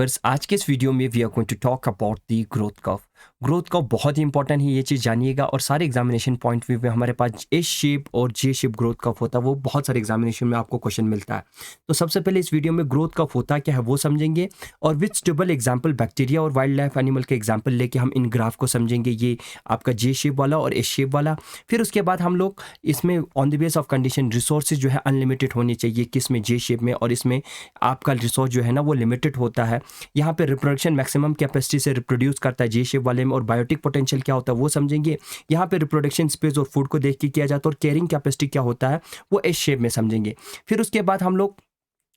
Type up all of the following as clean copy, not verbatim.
बस आज के इस वीडियो में we are going to talk about the growth curve. Growth curve बहुत ही इंपॉर्टेंट है, ये चीज़ जानिएगा। और सारे एग्जामिनेशन पॉइंट व्यू में हमारे पास एस शेप और जे शेप ग्रोथ कर्व होता है, वो बहुत सारे एग्जामिनेशन में आपको क्वेश्चन मिलता है। तो सबसे पहले इस वीडियो में ग्रोथ कर्व होता क्या है वो समझेंगे, और विथ स्टेबल एग्जाम्पल बैक्टीरिया और वाइल्ड लाइफ एनिमल के एग्जाम्पल लेके हम इन ग्राफ को समझेंगे, ये आपका जे शेप वाला और एस शेप वाला। फिर उसके बाद हम लोग इसमें on the base of condition resources जो है अनलिमिटेड होनी चाहिए, किस में जे शेप में, और इसमें आपका रिसोर्स जो है ना वो लिमिटेड होता है। यहाँ पे रिप्रोडक्शन मैक्सिमम कैपेसिटी से रिप्रोड्यूस करता है जे शेप वाले में, और बायोटिक पोटेंशियल क्या होता है वो समझेंगे। यहाँ पे रिप्रोडक्शन स्पेस और फूड को देख के किया जाता है, और कैरिंग कैपेसिटी क्या होता है वो एस शेप में समझेंगे। फिर उसके बाद हम लोग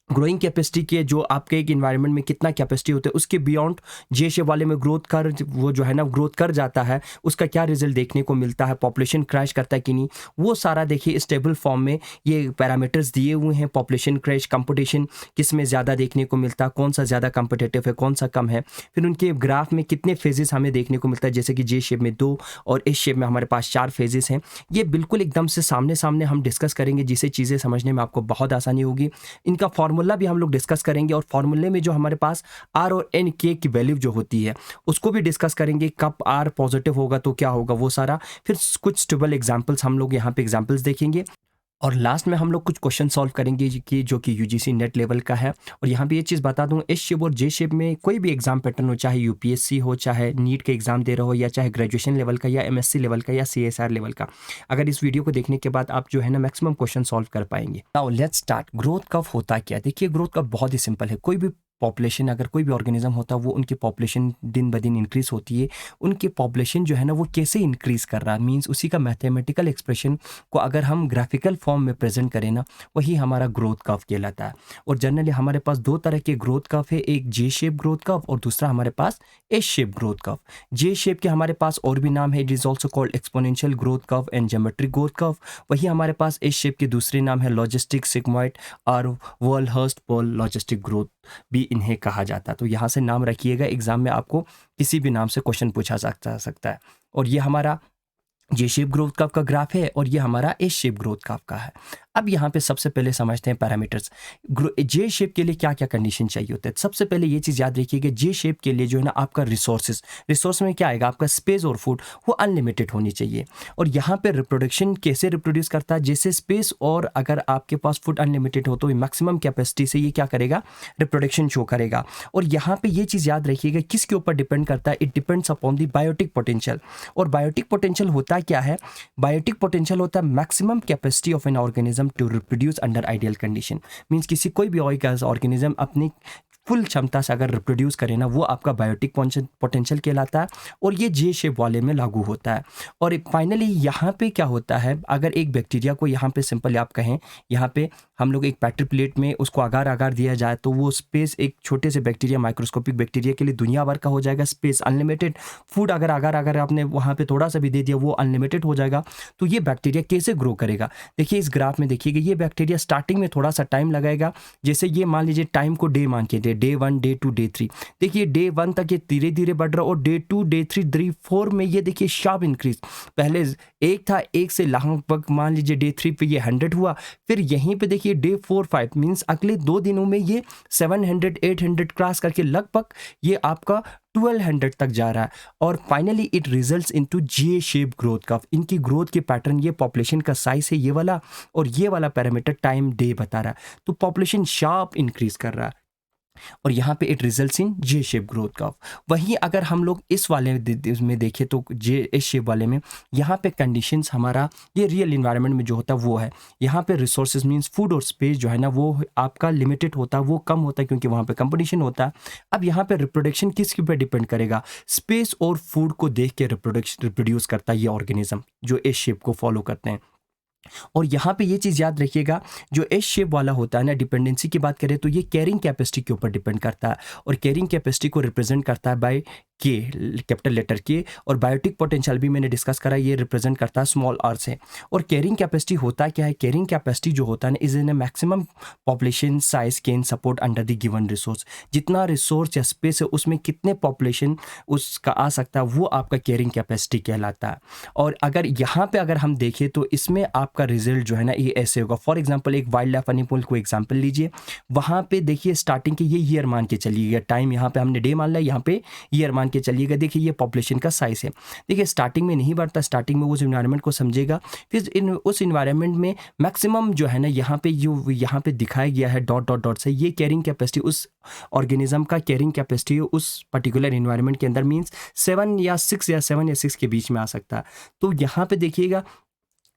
ग्रोइंग कैपेसिटी के जो आपके एक इन्वायरमेंट में कितना कैपेसिटी होता है उसके बियॉन्ड जे शेप वाले में ग्रोथ कर वो जो है ना ग्रोथ कर जाता है, उसका क्या रिजल्ट देखने को मिलता है, पॉपुलेशन क्रैश करता है कि नहीं, वो सारा देखिए स्टेबल फॉर्म में ये पैरामीटर्स दिए हुए हैं। पॉपुलेशन क्रैश, कंपटीशन किस में ज़्यादा देखने को मिलता है, कौन सा ज़्यादा कंपिटेटिव है, कौन सा कम है। फिर उनके ग्राफ में कितने फेजेस हमें देखने को मिलता है, जैसे कि जे शेप में 2 और एस शेप में हमारे पास 4 फेजेस हैं। ये बिल्कुल एकदम से सामने सामने हम डिस्कस करेंगे, जिससे चीज़ें समझने में आपको बहुत आसानी होगी। इनका फॉर्मूला भी हम लोग डिस्कस करेंगे, और फॉर्मूले में जो हमारे पास आर और एन के की वैल्यू जो होती है उसको भी डिस्कस करेंगे, कब आर पॉजिटिव होगा तो क्या होगा वो सारा। फिर कुछ स्टेबल एग्जांपल्स हम लोग यहाँ पे एग्जांपल्स देखेंगे, और लास्ट में हम लोग कुछ क्वेश्चन सॉल्व करेंगे कि जो कि यूजीसी नेट लेवल का है। और यहाँ पे ये चीज़ बता दूँ, एस शेप और जे शेप में कोई भी एग्जाम पैटर्न हो, चाहे यूपीएससी हो, चाहे नीट के एग्जाम दे रहे हो, या चाहे ग्रेजुएशन लेवल का, या एमएससी लेवल का, या सीएसआर लेवल का, अगर इस वीडियो को देखने के बाद आप जो है ना मैक्सिमम क्वेश्चन सॉल्व कर पाएंगे। Now let's start. Growth curve होता क्या? देखिए, ग्रोथ कर्व बहुत ही सिंपल है। कोई भी पॉपुलेशन, अगर कोई भी ऑर्गेनिज्म होता है, वो उनकी पॉपुलेशन दिन ब दिन इंक्रीज होती है। उनकी पॉपुलेशन जो है ना वो कैसे इंक्रीज कर रहा है, मींस उसी का मैथमेटिकल एक्सप्रेशन को अगर हम ग्राफिकल फॉर्म में प्रेजेंट करें ना, वही हमारा ग्रोथ कर्व कहलाता है। और जनरली हमारे पास दो तरह के ग्रोथ कर्व है, एक जे शेप ग्रोथ कर्व और दूसरा हमारे पास S shape growth curve. J shape के हमारे पास और भी नाम है, it is also called exponential growth curve and geometric growth curve. वही हमारे पास एस शेप के दूसरे नाम है लॉजिस्टिक, सिग्मॉइड और वर्लहर्स्ट पर्ल लॉजिस्टिक ग्रोथ भी इन्हें कहा जाता है। तो यहाँ से नाम रखिएगा, एग्जाम में आपको किसी भी नाम से क्वेश्चन पूछा सकता है। और ये हमारा जे शेप ग्रोथ कर्व का ग्राफ है, और ये हमारा एस शेप ग्रोथ कर्व का है। अब यहाँ पे सबसे पहले समझते हैं पैरामीटर्स। जे शेप के लिए क्या क्या कंडीशन चाहिए होता है। सबसे पहले ये चीज़ याद रखिए कि जे शेप के लिए जो है ना आपका रिसोर्स में क्या आएगा, आपका स्पेस और फूड वो अनलिमिटेड होनी चाहिए। और यहाँ पे रिप्रोडक्शन कैसे रिप्रोड्यूस करता है, जैसे स्पेस और अगर आपके पास फूड अनलिमिटेड हो तो मैक्सिमम कैपेसिटी से ये क्या करेगा, रिप्रोडक्शन शो करेगा। और यहाँ पे ये चीज़ याद रखिएगा किसके ऊपर डिपेंड करता है, it depends upon the biotic potential. और बायोटिक पोटेंशियल होता क्या है, बायोटिक पोटेंशियल होता है maximum capacity of an organism to reproduce under ideal condition. Means किसी कोई भी ऑर्गेनिज्म अपनी फुल क्षमता से अगर रिप्रोड्यूस करे ना, वो आपका बायोटिक पोटेंशियल कहलाता है, और ये जे शेप वाले में लागू होता है। और फाइनली यहाँ पे क्या होता है, अगर एक बैक्टीरिया को यहाँ पे सिंपल आप कहें, यहाँ पे हम लोग एक पैट्री प्लेट में उसको आकार दिया जाए तो वो स्पेस एक छोटे से बैक्टीरिया, माइक्रोस्कोपिक बैक्टीरिया के लिए दुनिया भर का हो जाएगा, स्पेस अनलिमिटेड। फूड अगर आपने वहाँ पे थोड़ा सा भी दे दिया वो अनलिमिटेड हो जाएगा। तो ये बैक्टीरिया कैसे ग्रो करेगा, देखिए इस ग्राफ में देखिएगा, ये बैक्टीरिया स्टार्टिंग में थोड़ा सा टाइम लगाएगा। जैसे ये मान लीजिए टाइम को डे मान के दे, डे 1, डे 2, डे 3, देखिए डे 1 तक ये धीरे धीरे बढ़ रहा, और डे 2, डे 3, डे 4 में ये देखिए शार्प इंक्रीज। पहले एक था, एक से लगभग मान लीजिए डे 3 पे ये 100 हुआ, फिर यहीं पे देखिए डे 4, 5 मीन्स अगले 2 दिनों में ये 700, 800 क्रॉस करके लगभग ये आपका 1200 तक जा रहा है। और finally it results into J shape growth curve. इनकी ग्रोथ के पैटर्न, ये पॉपुलेशन का साइज है ये वाला, और ये वाला पैरामीटर टाइम डे बता रहा है। तो पॉपुलेशन शार्प इंक्रीज कर रहा है, और यहाँ पे it results in J shape growth curve. वहीं अगर हम लोग इस वाले में देखें तो जे एस शेप वाले में यहाँ पे कंडीशंस हमारा ये रियल इन्वायरमेंट में जो होता है वो है, यहाँ पे रिसोर्सेज मींस फूड और स्पेस जो है ना वो आपका लिमिटेड होता है, वो कम होता है क्योंकि वहाँ पे कंपटीशन होता है। अब यहाँ पे रिप्रोडक्शन किसके ऊपर डिपेंड करेगा, स्पेस और फूड को देख के रिप्रोड्यूस करता है ये ऑर्गेनिज्म जो एस शेप को फॉलो करते हैं। और यहाँ पे ये चीज़ याद रखिएगा, जो एस शेप वाला होता है ना, डिपेंडेंसी की बात करें तो ये कैरिंग कैपेसिटी के ऊपर डिपेंड करता है, और कैरिंग कैपेसिटी को रिप्रेजेंट करता है बाय के, कैपिटल लेटर के, और बायोटिक पोटेंशियल भी मैंने डिस्कस करा, ये रिप्रेजेंट करता है स्मॉल आर से। और कैरिंग कैपेसिटी होता क्या है, कैरिंग कैपेसिटी जो होता है ना is in A maximum population size can support under the given resource. जितना रिसोर्स या स्पेस है उसमें कितने पॉपुलेशन उसका आ सकता है वो आपका कैरिंग कैपेसिटी कहलाता है। और अगर यहाँ पे अगर हम देखें तो इसमें आपका रिजल्ट जो है ना ये ऐसे होगा। फॉर एग्जांपल एक वाइल्ड लाइफ एनिमल को एग्जांपल लीजिए, वहाँ पे देखिए स्टार्टिंग के ये ईयर मान के चलिएगा, टाइम यहाँ पे हमने डे मान लिया, यहाँ पे ईयर मान के चलिएगा। देखिए ये पॉपुलेशन का साइज है। देखिए स्टार्टिंग में नहीं बढ़ता, स्टार्टिंग में उस इन्वायरमेंट को समझेगा, फिर उस इन्वायरमेंट में मैक्सिमम जो है ना यहाँ पे जो यहाँ पे दिखाया गया है डॉट डॉट डॉट से, ये कैरिंग कैपेसिटी उस ऑर्गेनिज्म का कैरिंग कैपेसिटी उस पर्टिकुलर इन्वायरमेंट के अंदर मीन्स 7 या 6 के बीच में आ सकता है। तो यहाँ पे देखिएगा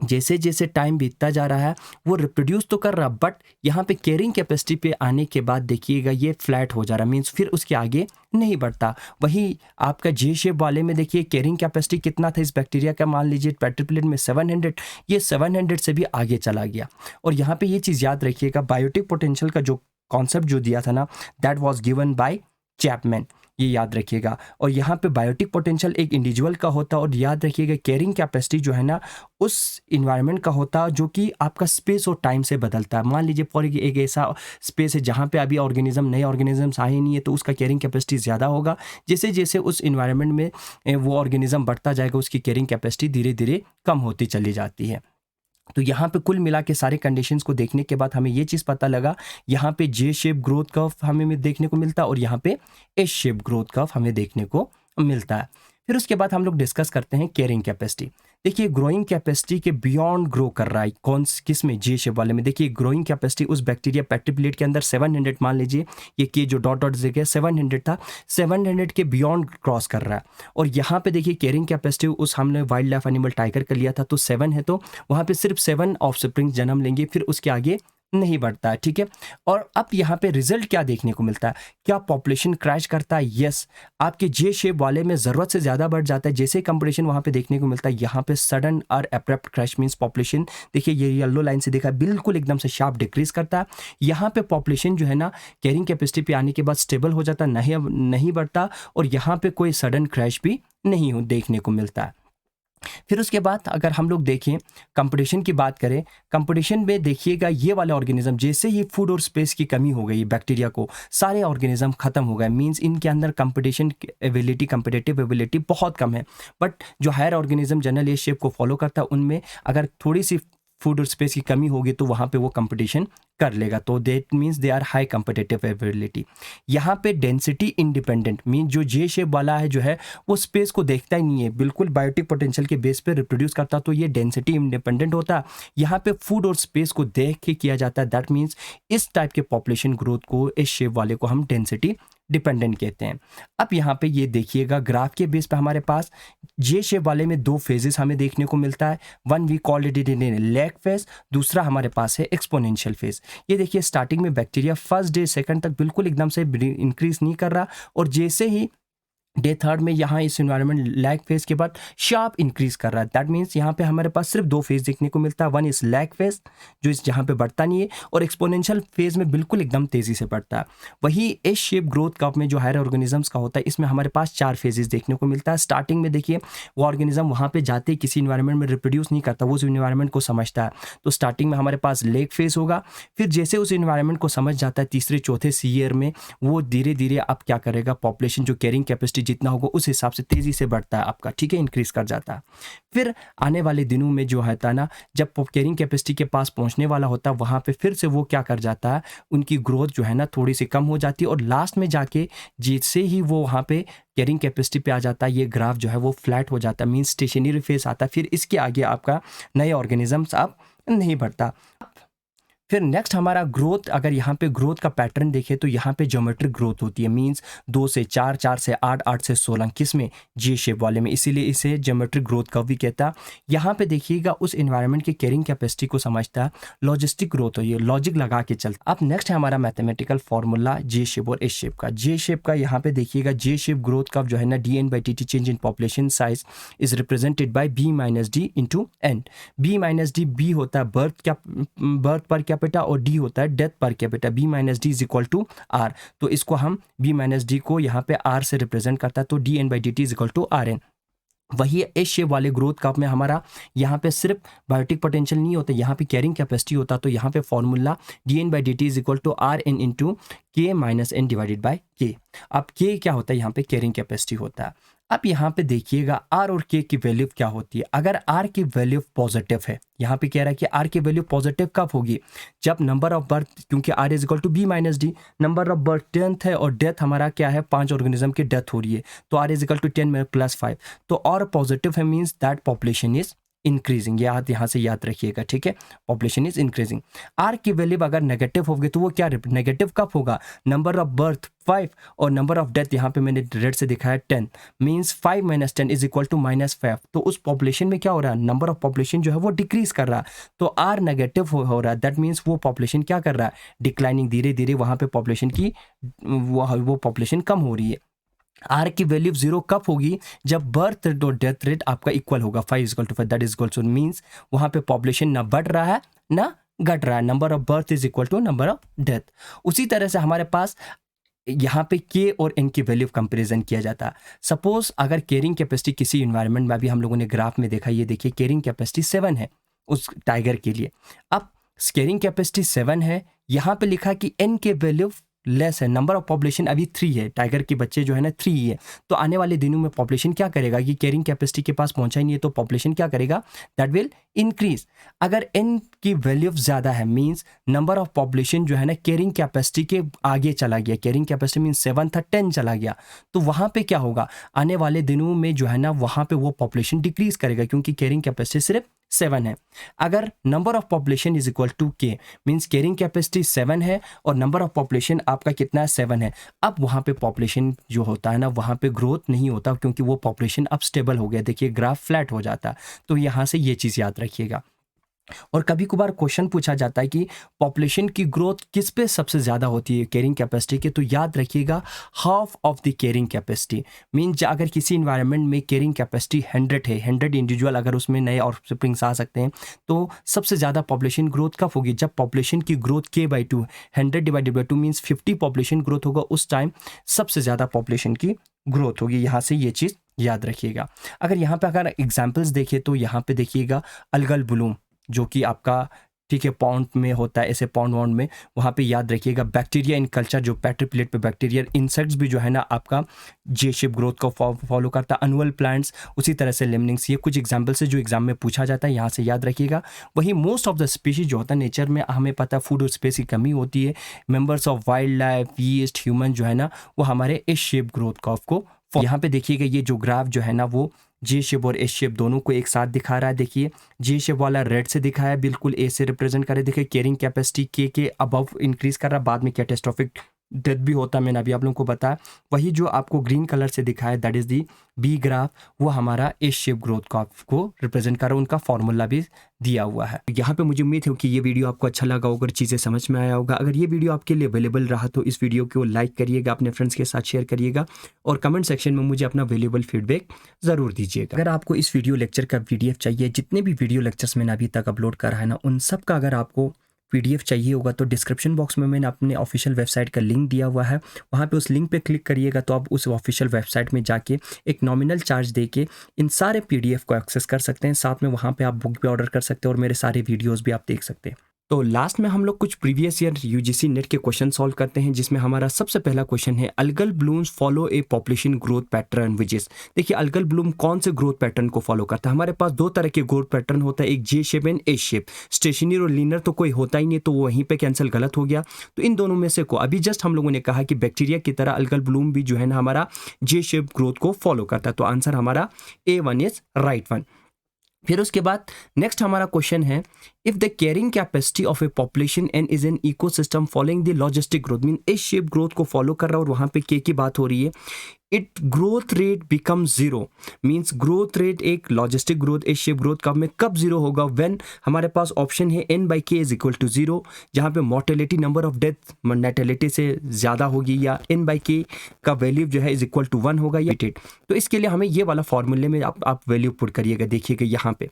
जैसे जैसे टाइम बीतता जा रहा है वो रिप्रोड्यूस तो कर रहा, बट यहाँ पे कैरिंग कैपेसिटी पे आने के बाद देखिएगा ये फ्लैट हो जा रहा, मीन्स फिर उसके आगे नहीं बढ़ता। वही आपका जे शेप वाले में देखिए कैरिंग कैपेसिटी कितना था इस बैक्टीरिया का, मान लीजिए पेट्रिप्लेट में 700, ये 700 से भी आगे चला गया। और यहाँ पे ये चीज़ याद रखिएगा, बायोटिक पोटेंशियल का जो कॉन्सेप्ट जो दिया था ना, that was given by Chapman, ये याद रखिएगा। और यहाँ पे बायोटिक पोटेंशियल एक इंडिविजुअल का होता है, और याद रखिएगा कैरिंग कैपेसिटी जो है ना उस इन्वायरमेंट का होता है जो कि आपका स्पेस और टाइम से बदलता है। मान लीजिए फॉर एक ऐसा स्पेस है जहाँ पे अभी नए ऑर्गेनिज्म आए नहीं है, तो उसका कैरिंग कैपेसिटी ज़्यादा होगा। जैसे जैसे उस इन्वायरमेंट में वो ऑर्गेनिज्म बढ़ता जाएगा उसकी कैरिंग कैपेसिटी धीरे धीरे कम होती चली जाती है। तो यहाँ पे कुल मिला के सारे कंडीशंस को देखने के बाद हमें ये चीज़ पता लगा, यहाँ पे जे शेप ग्रोथ कर्व हमें देखने को मिलता है और यहाँ पे एस शेप ग्रोथ कर्व हमें देखने को मिलता है। फिर उसके बाद हम लोग डिस्कस करते हैं कैरिंग कैपेसिटी। देखिए ग्रोइंग कैपेसिटी के बियॉन्ड ग्रो कर रहा है, किस में, जे शेप वाले में। देखिए ग्रोइंग कैपेसिटी उस बैक्टीरिया पेट्रिप्लेट के अंदर 700 मान लीजिए, ये के जो डॉट डॉट जगह 700 था, 700 के बियॉन्ड क्रॉस कर रहा है। और यहाँ पे देखिए कैरिंग कैपेसिटी उस हमने वाइल्ड लाइफ एनिमल टाइगर का लिया था तो 7 है, तो वहाँ पे सिर्फ 7 ऑफस्प्रिंग जन्म लेंगे, फिर उसके आगे नहीं बढ़ता है, ठीक है। और अब यहाँ पे रिजल्ट क्या देखने को मिलता है, क्या पॉपुलेशन क्रैश करता है? यस, आपके जे शेप वाले में ज़रूरत से ज़्यादा बढ़ जाता है, जैसे कंपटीशन वहाँ पे देखने को मिलता है। यहाँ पे सडन और एब्रप्ट क्रैश मींस पॉपुलेशन, देखिए ये येलो लाइन से देखा बिल्कुल एकदम से शार्प डिक्रीज करता है। यहाँ पे पॉपुलेशन जो है ना कैरिंग कैपेसिटी पे आने के बाद स्टेबल हो जाता है, नहीं बढ़ता, और यहाँ पे कोई सडन क्रैश भी नहीं देखने को मिलता है। फिर उसके बाद अगर हम लोग देखें कंपटीशन की बात करें, कंपटीशन में देखिएगा ये वाले ऑर्गेनिज्म जैसे ही फूड और स्पेस की कमी हो गई बैक्टीरिया को, सारे ऑर्गेनिज्म खत्म हो गए, मींस इनके अंदर कंपिटेटिव एबिलिटी बहुत कम है। बट जो हायर ऑर्गेनिज्म जनरल ये शेप को फॉलो करता है उनमें अगर थोड़ी सी फूड और स्पेस की कमी होगी तो वहाँ पे वो कंपटीशन कर लेगा, तो that means they are high competitive ability. यहाँ पे डेंसिटी इंडिपेंडेंट मीन जो जे शेप वाला है जो है वो स्पेस को देखता ही नहीं है, बिल्कुल बायोटिक पोटेंशियल के बेस पे रिप्रोड्यूस करता, तो ये डेंसिटी इंडिपेंडेंट होता है। यहाँ पे फूड और स्पेस को देख के किया जाता है, दैट मीन्स इस टाइप के पॉपुलेशन ग्रोथ को, इस शेप वाले को हम डेंसिटी डिपेंडेंट कहते हैं। अब यहाँ पे ये देखिएगा ग्राफ के बेस पे हमारे पास जे शेप वाले में 2 फेजेस हमें देखने को मिलता है, one we call it lag phase, दूसरा हमारे पास है एक्सपोनेंशियल फेज। ये देखिए स्टार्टिंग में बैक्टीरिया फर्स्ट डे सेकंड तक बिल्कुल एकदम से इंक्रीज नहीं कर रहा, और जैसे ही डे थर्ड में यहाँ इस इन्वायरमेंट लैग फेज के बाद शार्प इंक्रीज कर रहा है। दैट मीन्स यहाँ पे हमारे पास सिर्फ 2 फेज देखने को मिलता है, वन इज लैग फेज जो इस जहाँ पे बढ़ता नहीं है, और एक्सपोनेंशियल फेज में बिल्कुल एकदम तेजी से बढ़ता है। वही एस शेप ग्रोथ कर्व में जो हायर ऑर्गेनिजम्स का होता है इसमें हमारे पास 4 फेजेस देखने को मिलता है। स्टार्टिंग में देखिए वो ऑर्गेनिज्म वहाँ पे जाते ही किसी इन्वायरमेंट में रिप्रोड्यूस नहीं करता, वो उस इन्वायरमेंट को समझता है, तो स्टार्टिंग में हमारे पास लैग फेज होगा। फिर जैसे उस इन्वायरमेंट को समझ जाता है तीसरे चौथे ईयर में वो धीरे धीरे अब क्या करेगा, पॉपुलेशन जो कैरिंग कैपेसिटी जितना होगा उस हिसाब से तेजी से बढ़ता है आपका, ठीक है, इंक्रीज कर जाता है। फिर आने वाले दिनों में जो है ना जब कैरिंग कैपेसिटी के पास पहुंचने वाला होता है वहां पे फिर से वो क्या कर जाता है, उनकी ग्रोथ जो है ना थोड़ी सी कम हो जाती है, और लास्ट में जाके जैसे ही वो वहां पे कैरिंग कैपेसिटी पे आ जाता है ये ग्राफ जो है वो फ्लैट हो जाता है, मींस स्टेशनरी फेज आता है। फिर इसके आगे आपका नए ऑर्गेनिजम्स अब नहीं बढ़ता। फिर नेक्स्ट हमारा ग्रोथ, अगर यहाँ पे ग्रोथ का पैटर्न देखें तो यहाँ पे ज्योमेट्रिक ग्रोथ होती है, मींस 2 से 4, 4 से 8, 8 से 16, किस में, जे शेप वाले में, इसीलिए इसे ज्योमेट्रिक ग्रोथ कर्व भी कहता है। यहाँ पे देखिएगा उस एनवायरनमेंट की कैरिंग कैपेसिटी को समझता है, लॉजिस्टिक ग्रोथ हो, ये लॉजिक लगा के चलता। अब नेक्स्ट है हमारा मैथमेटिकल फॉर्मूला जे शेप और एस शेप का। जे शेप का यहाँ पे देखिएगा जे शेप ग्रोथ कर्व जो है ना dn/dt change in population size is represented by b - d into N. b - d B होता है बर्थ पर क्या कैपिटा और डी होता है death per capita, B minus D is equal to R. तो इसको हम बी माइनस डी को यहाँ पे आर से रिप्रेजेंट करता है, तो D N by D T is equal to R N. वही एस शेप वाले ग्रोथ कर्व में हमारा यहाँ पे सिर्फ बायोटिक पोटेंशियल नहीं होता, यहाँ पे कैरिंग कैपेसिटी होता, तो यहाँ पे formula D N by D T is equal to R N into K minus N divided by K. अब के क्या होता है, यहाँ पे कैरिंग कैपेसिटी होता है। अब यहाँ पे देखिएगा आर और के की वैल्यू क्या होती है। अगर आर की वैल्यू पॉजिटिव है, यहाँ पे कह रहा है कि आर की वैल्यू पॉजिटिव कब होगी, जब नंबर ऑफ बर्थ, क्योंकि R is equal to B minus D, number of birth 10 है और डेथ हमारा क्या है, 5 ऑर्गेनिज्म की डेथ हो रही है, तो R is equal to 10 plus 5, तो और पॉजिटिव है means that population is increasing. यहाँ से याद रखिएगा, ठीक है, पॉपुलेशन इज इंक्रीजिंग। आर की वैल्यू अगर नेगेटिव होगी तो वो क्या नेगेटिव कब होगा, नंबर ऑफ बर्थ 5 और नंबर ऑफ डेथ यहाँ पे मैंने रेड से दिखाया 10, means 5 minus 10 is equal to minus 5। तो उस पॉपुलेशन में क्या हो रहा है, नंबर ऑफ पॉपुलेशन जो है वो डिक्रीज कर रहा है, तो आर नेगेटिव हो रहा है, दैट मीन्स वो पॉपुलेशन क्या कर रहा है, डिक्लाइनिंग, धीरे धीरे वहाँ पे पॉपुलेशन की वो पॉपुलेशन कम हो रही है। आर की वैल्यू 0 कब होगी, जब बर्थ रेट और डेथ रेट आपका इक्वल होगा, 5 equal to 5, that is equal to means वहाँ पे पॉपुलेशन ना बढ़ रहा है ना घट रहा है, number of birth is equal to number of death. उसी तरह से हमारे पास यहाँ पे के और एन की वैल्यू कंपैरिजन किया जाता है। सपोज अगर कैरिंग कैपेसिटी किसी इन्वायरमेंट में, अभी हम लोगों ने ग्राफ में देखा, ये देखिए कैरिंग कैपेसिटी 7 है उस टाइगर के लिए। अब कैरिंग कैपेसिटी 7 है, यहाँ पे लिखा कि एन के वैल्यू लेस है, नंबर ऑफ पॉपुलेशन अभी 3 है, टाइगर के बच्चे जो है ना 3 ही है, तो आने वाले दिनों में पॉपुलेशन क्या करेगा, कि कैरिंग कैपेसिटी के पास पहुंचा ही नहीं है, तो पॉपुलेशन क्या करेगा, दैट विल इंक्रीज। अगर एन की वैल्यू ज़्यादा है मींस नंबर ऑफ पॉपुलेशन जो है ना कैरिंग कैपेसिटी के आगे चला गया, कैरिंग कैपेसिटी मीन्स 7 था 10 चला गया, तो वहाँ पे क्या होगा, आने वाले दिनों में जो है ना वहाँ पे वो पॉपुलेशन डिक्रीज करेगा, क्योंकि कैरिंग कैपेसिटी सिर्फ 7 है। अगर number of population is equal to K means carrying capacity 7 है और नंबर ऑफ पॉपुलेशन आपका कितना है, 7 है, अब वहाँ पे पॉपुलेशन जो होता है ना वहाँ पे ग्रोथ नहीं होता, क्योंकि वो पॉपुलेशन अब स्टेबल हो गया, देखिए ग्राफ फ्लैट हो जाता है। तो यहाँ से ये चीज़ याद रखिएगा। और कभी कभार क्वेश्चन पूछा जाता है कि पॉपुलेशन की ग्रोथ किस पे सबसे ज़्यादा होती है, कैरिंग कैपेसिटी के, तो याद रखिएगा half of the carrying capacity. Means अगर किसी इन्वायरमेंट में कैरिंग कैपेसिटी 100 है, 100 इंडिविजुअल अगर उसमें नए ऑफस्प्रिंग्स आ सकते हैं, तो सबसे ज़्यादा पॉपुलेशन ग्रोथ कब होगी, जब पॉपुलेशन की growth k/2, 100 divided by 2 means 50 population growth होगा, उस टाइम सबसे ज़्यादा पॉपुलेशन की ग्रोथ होगी। यहाँ से ये चीज़ याद रखिएगा। अगर यहाँ पे अगर एग्जाम्पल्स देखें तो यहाँ पे देखिएगा अलगल ब्लूम, जो कि आपका ठीक है पॉन्ड में होता है, ऐसे पॉन्ड वॉन्ड में, वहाँ पे याद रखिएगा बैक्टीरिया इन कल्चर, जो पेट्री प्लेट पे बैक्टीरिया, इंसेक्ट्स भी जो है ना आपका जे शेप ग्रोथ को फॉलो करता है, अनुअल प्लांट्स, उसी तरह से लेमनिंग्स, ये कुछ एग्जाम्पल्स है जो एग्जाम में पूछा जाता है, यहाँ से याद रखिएगा। वही मोस्ट ऑफ द स्पीशीज जो होता है नेचर में, हमें पता है फूड और स्पेस की कमी होती है, members of wild life, yeast, human जो है ना वो हमारे एस शेप ग्रोथ कर्व को, यहाँ पे देखिएगा ये जो ग्राफ जो है ना वो जे शेप और एस शेप दोनों को एक साथ दिखा रहा है। देखिए जे शेप वाला रेड से दिखाया है, बिल्कुल ए से रिप्रेजेंट कर रहा है। देखिए कैरिंग कैपेसिटी के अबव इंक्रीज कर रहा है, बाद में कैटेस्ट्रॉफिक डेथ भी होता है, मैंने अभी आप लोगों को बताया। वही जो आपको ग्रीन कलर से दिखाया that is the B graph, वो हमारा एस शेप ग्रोथ कर्व को रिप्रेजेंट कर रहा है, उनका फॉर्मूला भी दिया हुआ है। यहाँ पे मुझे उम्मीद है कि ये वीडियो आपको अच्छा लगा होगा, चीज़ें समझ में आया होगा। अगर ये वीडियो आपके लिए अवेलेबल रहा तो इस वीडियो को लाइक करिएगा, अपने फ्रेंड्स के साथ शेयर करिएगा और कमेंट सेक्शन में मुझे अपना वैल्यूएबल फीडबैक ज़रूर दीजिएगा। अगर आपको इस वीडियो लेक्चर का PDF चाहिए, जितने भी वीडियो लेक्चर्स मैंने अभी तक अपलोड करा है ना, उन सब का अगर आपको PDF चाहिए होगा तो डिस्क्रिप्शन बॉक्स में मैंने अपने ऑफिशियल वेबसाइट का लिंक दिया हुआ है, वहाँ पे उस लिंक पे क्लिक करिएगा तो आप उस ऑफिशियल वेबसाइट में जाके एक नॉमिनल चार्ज देके इन सारे PDF को एक्सेस कर सकते हैं। साथ में वहाँ पे आप बुक भी ऑर्डर कर सकते हैं और मेरे सारे वीडियोज़ भी आप देख सकते हैं। तो लास्ट में हम लोग कुछ प्रीवियस ईयर UGC नेट के क्वेश्चन सॉल्व करते हैं, जिसमें हमारा सबसे पहला क्वेश्चन है algal blooms follow a population growth pattern which is. देखिए अलगल ब्लूम कौन से ग्रोथ पैटर्न को फॉलो करता है, हमारे पास 2 तरह के ग्रोथ पैटर्न होता है, एक J shape and S shape. Stationary और लीनर तो कोई होता ही नहीं, तो वहीं पे कैंसिल गलत हो गया। तो इन दोनों में से को अभी जस्ट हम लोगों ने कहा कि बैक्टीरिया की तरह अलगल ब्लूम भी जो है ना हमारा जे शेप ग्रोथ को फॉलो करता है, तो आंसर हमारा A1 इज राइट वन। फिर उसके बाद नेक्स्ट हमारा क्वेश्चन है if the carrying capacity of A population and is an ecosystem following the logistic growth, mean S shape growth को फॉलो कर रहा है और वहाँ पे के की बात हो रही है, it growth rate become 0, means growth rate एक logistic growth S shape growth का में कब 0 होगा, व्हेन हमारे पास ऑप्शन है n/k इज इक्वल टू 0, जहाँ पे mortality number of death natality से ज़्यादा होगी, या n/k का वैल्यू जो है इज इक्वल टू 1 होगा या 8। तो इसके लिए हमें ये वाला फॉर्मूले में आप वैल्यू पुट करिएगा। देखिएगा यहाँ पे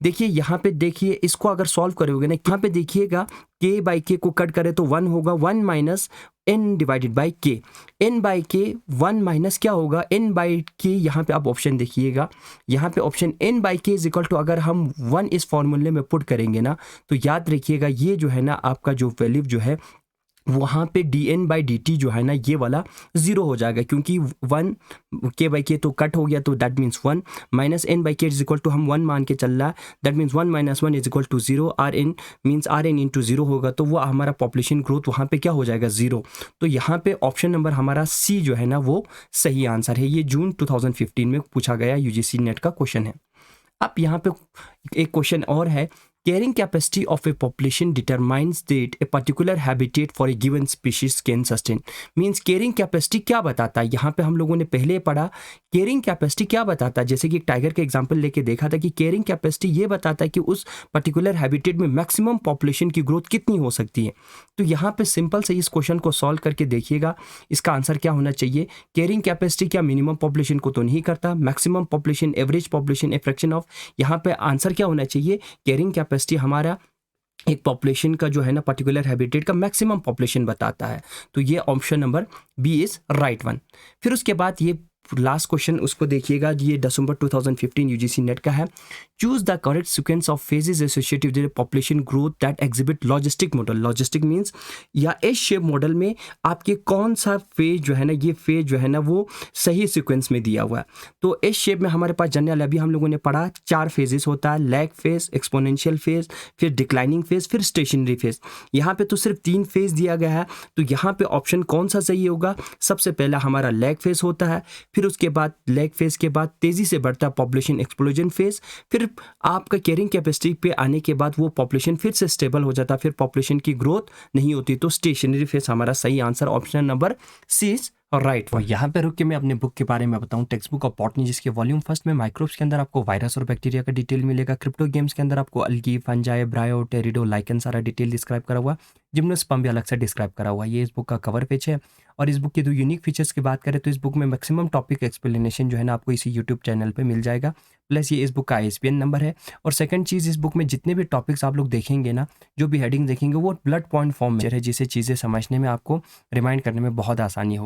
देखिए यहाँ पे देखिए इसको अगर सॉल्व करोगे ना, यहाँ पे देखिएगा k बाई के को कट करें तो 1 होगा, 1 माइनस n डिवाइडेड बाई के, n बाई के 1 माइनस क्या होगा n बाई के। यहाँ पे आप ऑप्शन देखिएगा, यहाँ पे option n by K is equal to अगर हम 1 इस फॉर्मूले में पुट करेंगे ना, तो याद रखिएगा ये जो है ना आपका जो वैल्यू जो है वहाँ पे dn बाई dt जो है ना ये वाला 0 हो जाएगा, क्योंकि 1 k बाई के तो कट हो गया, तो that means 1 minus n by K is equal to हम 1 मान के चल रहा है, that means 1 minus 1 is equal to 0, rn means rn into 0 होगा, तो वो हमारा पॉपुलेशन ग्रोथ वहाँ पे क्या हो जाएगा 0। तो यहाँ पे ऑप्शन नंबर हमारा सी जो है ना वो सही आंसर है। ये जून 2015 में पूछा गया यूजीसी नेट का क्वेश्चन है। अब यहाँ पे एक क्वेश्चन और है, carrying capacity of a population determines that a particular habitat for a given species can sustain। Means carrying capacity क्या बताता है, यहाँ पे हम लोगों ने पहले पढ़ा carrying capacity क्या बताता है, जैसे कि टाइगर का एग्जांपल लेके देखा था कि carrying capacity ये बताता है कि उस पर्टिकुलर हैबिटेट में मैक्सिमम पॉपुलेशन की ग्रोथ कितनी हो सकती है। तो यहाँ पे सिंपल से इस क्वेश्चन को सॉल्व करके देखिएगा, इसका आंसर क्या होना चाहिए। कैरिंग कैपेसिटी क्या मिनिमम पॉपुलेशन को तो नहीं करता, maximum population, average population, a fraction of, यहाँ पे आंसर क्या होना चाहिए, कैरिंग कैपेसिटी हमारा एक पॉपुलेशन का जो है ना पर्टिकुलर हैबिटेट का मैक्सिमम पॉपुलेशन बताता है। तो ये option number B is right one. फिर उसके बाद ये लास्ट क्वेश्चन उसको देखिएगा, ये दिसंबर 2015 यूजीसी नेट का है। Choose the correct sequence of phases associated with population growth that exhibit logistic model. Logistic means या एस शेप मॉडल में आपके कौन सा फेज जो है ना, ये फेज जो है ना वो सही सीक्वेंस में दिया हुआ है। तो एस शेप में हमारे पास जनरल अभी हम लोगों ने पढ़ा 4 फेजेस होता है, लैग फेज, एक्सपोनेंशियल फेज, फिर डिक्लाइनिंग फेज, फिर स्टेशनरी फेज। यहाँ पे तो सिर्फ 3 फेज दिया गया है, तो यहाँ पे ऑप्शन कौन सा सही होगा। सबसे पहला हमारा लैग फेज होता है, फिर उसके बाद लैग फेज के बाद तेजी से बढ़ता है पॉपुलेशन एक्सप्लोजन फेज, फिर आपका कैरिंग कैपेसिटी पे आने के बाद वो पॉपुलेशन फिर से स्टेबल हो जाता है, फिर पॉपुलेशन की ग्रोथ नहीं होती। तो स्टेशनरी फेज हमारा सही answer option number C is right. और यहाँ पे रुक के मैं अपने बुक के बारे में बताऊँ, टेक्स्ट बुक ऑफ बॉटनी, जिसके वॉल्यूम फर्स्ट में माइक्रोब्स के अंदर आपको वायरस और बैक्टीरिया का डिटेल मिलेगा, क्रिप्टो गेम्स के अंदर आपको अल्गी, फंजाई, ब्रायो, टेरिडो, लाइकन सारा डिटेल डिस्क्राइब करा हुआ, जिम्नोस्पर्म भी अलग से डिस्क्राइब करा हुआ। ये इस बुक का कवर पेज है। और इस बुक के 2 यूनिक फीचर्स की बात करें तो इस बुक में मैक्सिमम टॉपिक एक्सप्लेनेशन जो है ना आपको इसी यूट्यूब चैनल पे मिल जाएगा, प्लस ये इस बुक का ISBN नंबर है। और सेकंड चीज़, इस बुक में जितने भी टॉपिक्स आप लोग देखेंगे ना, जो भी हेडिंग देखेंगे वो ब्लड पॉइंट फॉर्म में है, जिससे चीज़ें समझने में आपको रिमाइंड करने में बहुत आसानी होगी।